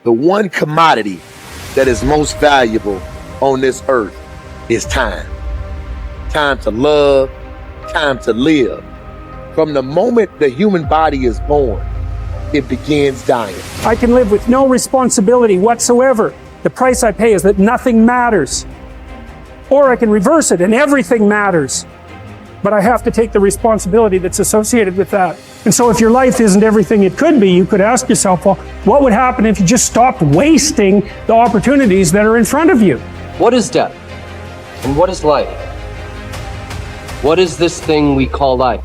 The one commodity that is most valuable on this earth is time. Time to love, time to live. From the moment the human body is born, it begins dying. I can live with no responsibility whatsoever. The price I pay is that nothing matters. Or I can reverse it and everything matters. But I have to take the responsibility that's associated with that. And so if your life isn't everything it could be, you could ask yourself, well, what would happen if you just stopped wasting the opportunities that are in front of you? What is death? And what is life? What is this thing we call life?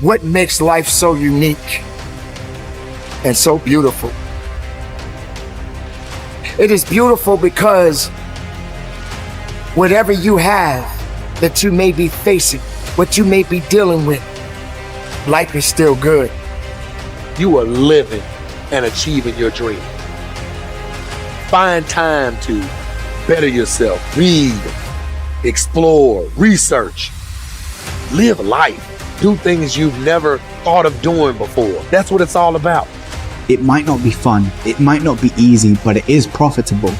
What makes life so unique and so beautiful? It is beautiful because whatever you have that you may be facing, what you may be dealing with, life is still good. You are living and achieving your dream. Find time to better yourself, read, explore, research, live life. Do things you've never thought of doing before. That's what it's all about. It might not be fun, it might not be easy, but it is profitable.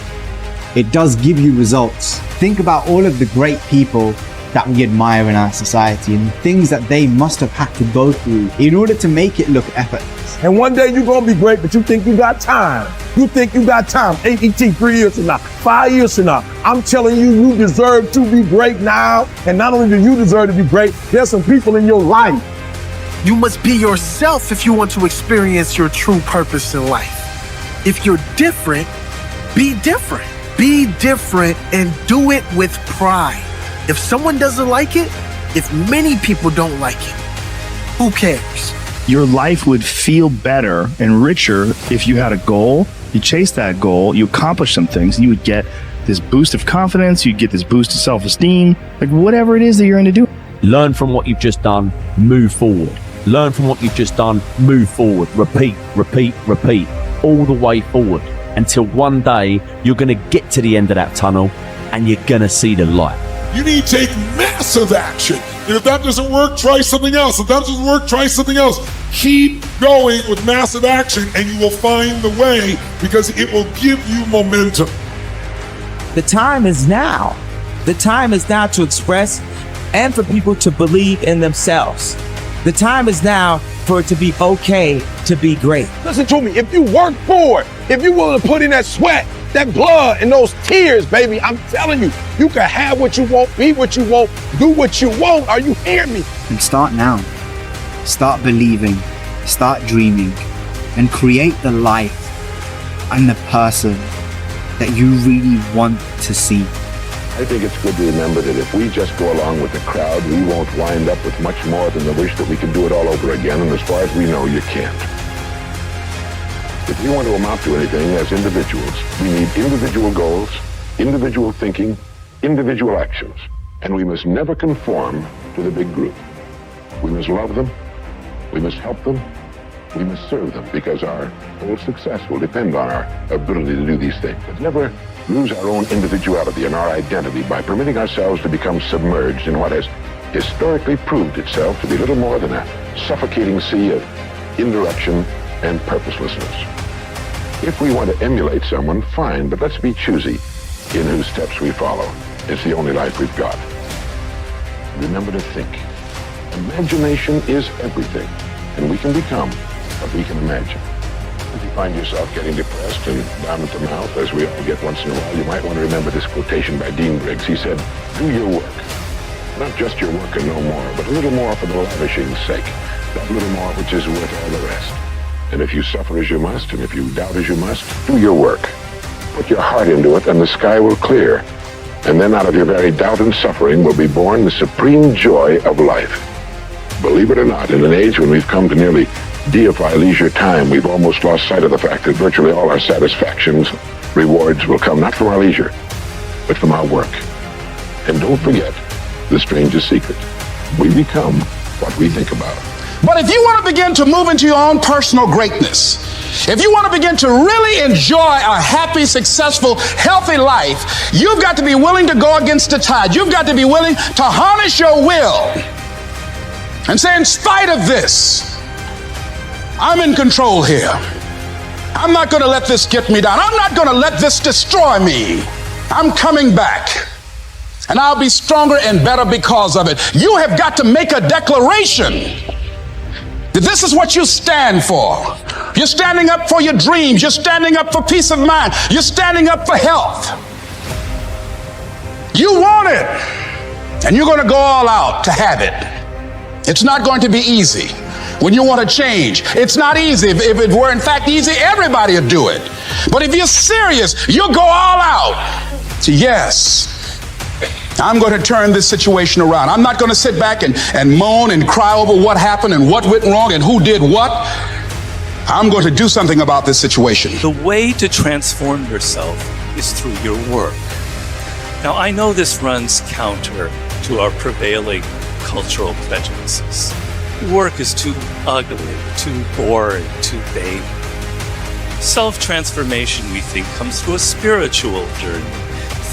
It does give you results. Think about all of the great people that we admire in our society and things that they must have had to go through in order to make it look effortless. And one day you're gonna be great, but you think you got time. You think you got time. AET 3 years from now, 5 years from now. I'm telling you, you deserve to be great now. And not only do you deserve to be great, there's some people in your life. You must be yourself if you want to experience your true purpose in life. If you're different, be different. Be different and do it with pride. If someone doesn't like it, if many people don't like it, who cares? Your life would feel better and richer if you had a goal, you chase that goal, you accomplish some things, and you would get this boost of confidence, you'd get this boost of self-esteem, like whatever it is that you're into doing. Learn from what you've just done, move forward. Learn from what you've just done, move forward. Repeat, repeat, repeat, all the way forward until one day you're going to get to the end of that tunnel and you're going to see the light. You need to take massive action. And if that doesn't work, try something else. If that doesn't work, try something else. Keep going with massive action and you will find the way because it will give you momentum. The time is now. The time is now to express and for people to believe in themselves. The time is now for it to be okay to be great. Listen to me, if you work for it, if you're willing to put in that sweat, that blood and those tears, baby, I'm telling you, you can have what you want, be what you want, do what you want. Are you hearing me? And start now. Start believing, start dreaming, and create the life and the person that you really want to see. I think it's good to remember that if we just go along with the crowd, we won't wind up with much more than the wish that we can do it all over again, and as far as we know, you can't. If we want to amount to anything as individuals, we need individual goals, individual thinking, individual actions, and we must never conform to the big group. We must love them, we must help them, we must serve them, because our whole success will depend on our ability to do these things. But never lose our own individuality and our identity by permitting ourselves to become submerged in what has historically proved itself to be little more than a suffocating sea of indirection and purposelessness. If we want to emulate someone, fine, but let's be choosy in whose steps we follow. It's the only life we've got. Remember to think. Imagination is everything, and we can become what we can imagine. If you find yourself getting depressed and down at the mouth, as we all get once in a while, you might want to remember this quotation by Dean Briggs. He said, do your work. Not just your work and no more, but a little more for the lavishing's sake. That little more which is worth all the rest. And if you suffer as you must, and if you doubt as you must, do your work. Put your heart into it, and the sky will clear. And then out of your very doubt and suffering will be born the supreme joy of life. Believe it or not, in an age when we've come to nearly deify leisure time, we've almost lost sight of the fact that virtually all our satisfactions, rewards will come not from our leisure, but from our work. And don't forget the strangest secret. We become what we think about. But if you want to begin to move into your own personal greatness, if you want to begin to really enjoy a happy, successful, healthy life, you've got to be willing to go against the tide. You've got to be willing to harness your will and say, in spite of this, I'm in control here. I'm not going to let this get me down. I'm not going to let this destroy me. I'm coming back. And I'll be stronger and better because of it. You have got to make a declaration that this is what you stand for. You're standing up for your dreams. You're standing up for peace of mind. You're standing up for health. You want it. And you're going to go all out to have it. It's not going to be easy. When you want to change, it's not easy. If it were in fact easy, everybody would do it. But if you're serious, you'll go all out. So yes, I'm going to turn this situation around. I'm not going to sit back and moan and cry over what happened and what went wrong and who did what. I'm going to do something about this situation. The way to transform yourself is through your work. Now, I know this runs counter to our prevailing cultural prejudices. Work is too ugly, too boring, too vain. Self-transformation, we think, comes through a spiritual journey,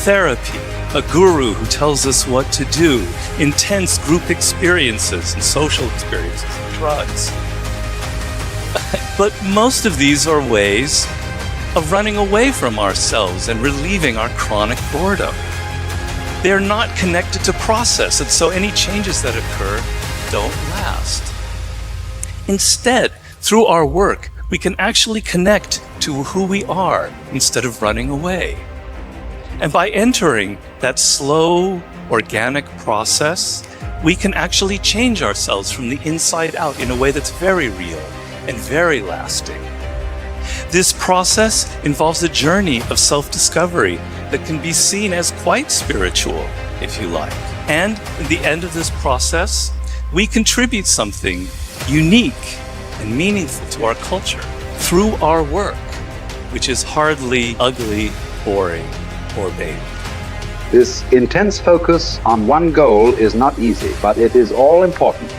therapy, a guru who tells us what to do, intense group experiences and social experiences, and drugs. But most of these are ways of running away from ourselves and relieving our chronic boredom. They're not connected to process, and so any changes that occur don't last. Instead, through our work, we can actually connect to who we are instead of running away. And by entering that slow, organic process, we can actually change ourselves from the inside out in a way that's very real and very lasting. This process involves a journey of self-discovery that can be seen as quite spiritual, if you like. And at the end of this process, we contribute something unique and meaningful to our culture through our work, which is hardly ugly, boring, or vain. This intense focus on one goal is not easy, but it is all important.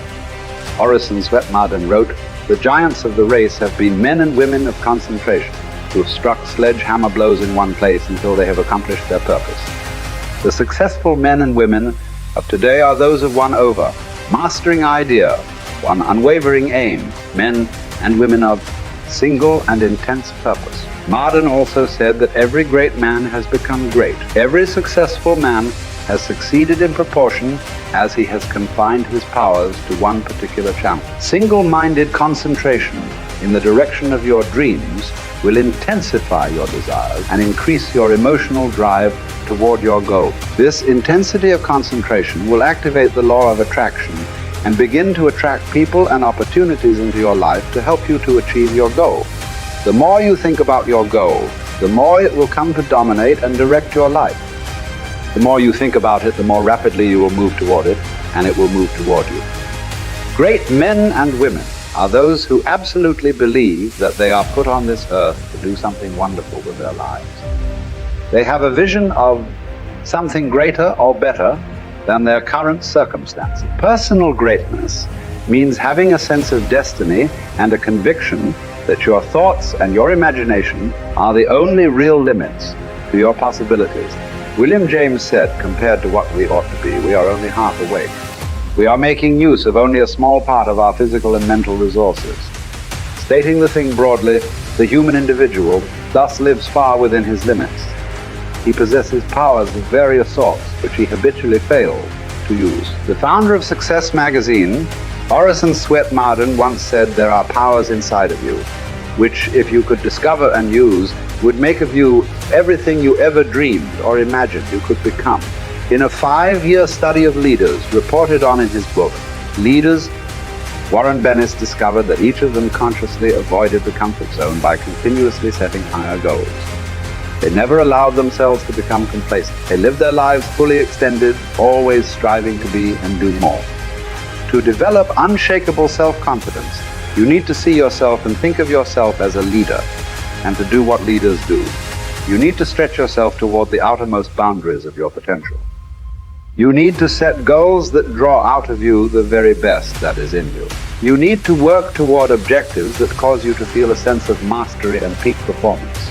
Orison Swett Marden wrote, "The giants of the race have been men and women of concentration who have struck sledgehammer blows in one place until they have accomplished their purpose. The successful men and women of today are those of one over, mastering idea, one unwavering aim, men and women of single and intense purpose." Marden also said that every great man has become great. Every successful man has succeeded in proportion as he has confined his powers to one particular channel. Single-minded concentration in the direction of your dreams will intensify your desires and increase your emotional drive toward your goal. This intensity of concentration will activate the law of attraction and begin to attract people and opportunities into your life to help you to achieve your goal. The more you think about your goal, the more it will come to dominate and direct your life. The more you think about it, the more rapidly you will move toward it, and it will move toward you. Great men and women are those who absolutely believe that they are put on this earth to do something wonderful with their lives. They have a vision of something greater or better than their current circumstances. Personal greatness means having a sense of destiny and a conviction that your thoughts and your imagination are the only real limits to your possibilities. William James said, compared to what we ought to be, we are only half awake. We are making use of only a small part of our physical and mental resources. Stating the thing broadly, the human individual thus lives far within his limits. He possesses powers of various sorts, which he habitually fails to use. The founder of Success magazine, Orison Swett Marden, once said, "There are powers inside of you, which, if you could discover and use, would make of you everything you ever dreamed or imagined you could become." In a 5-year study of leaders reported on in his book, Leaders, Warren Bennis discovered that each of them consciously avoided the comfort zone by continuously setting higher goals. They never allowed themselves to become complacent. They lived their lives fully extended, always striving to be and do more. To develop unshakable self-confidence, you need to see yourself and think of yourself as a leader, and to do what leaders do. You need to stretch yourself toward the outermost boundaries of your potential. You need to set goals that draw out of you the very best that is in you. You need to work toward objectives that cause you to feel a sense of mastery and peak performance.